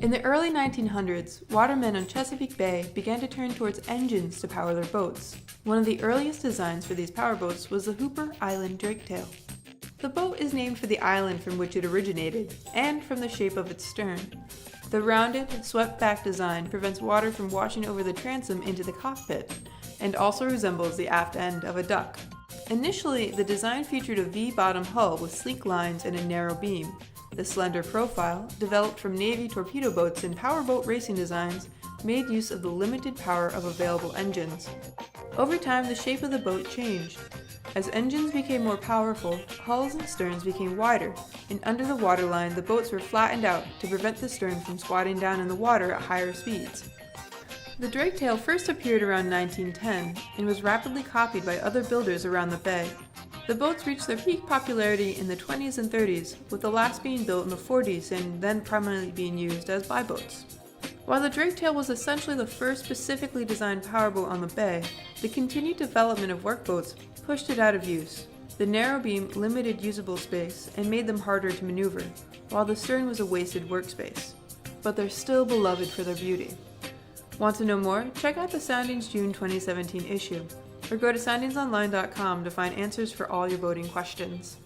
In the early 1900s, watermen on Chesapeake Bay began to turn towards engines to power their boats. One of the earliest designs for these powerboats was the Hooper Island Draketail. The boat is named for the island from which it originated, and from the shape of its stern. The rounded, swept-back design prevents water from washing over the transom into the cockpit, and also resembles the aft end of a duck. Initially, the design featured a V-bottom hull with sleek lines and a narrow beam. The slender profile, developed from Navy torpedo boats and powerboat racing designs, made use of the limited power of available engines. Over time, the shape of the boat changed. As engines became more powerful, hulls and sterns became wider, and under the waterline the boats were flattened out to prevent the stern from squatting down in the water at higher speeds. The Draketail first appeared around 1910 and was rapidly copied by other builders around the bay. The boats reached their peak popularity in the 20s and 30s, with the last being built in the 40s and then primarily being used as buyboats. While the Draketail was essentially the first specifically designed powerboat on the bay, the continued development of workboats pushed it out of use. The narrow beam limited usable space and made them harder to maneuver, while the stern was a wasted workspace. But they're still beloved for their beauty. Want to know more? Check out the Soundings June 2017 issue, or go to soundingsonline.com to find answers for all your boating questions.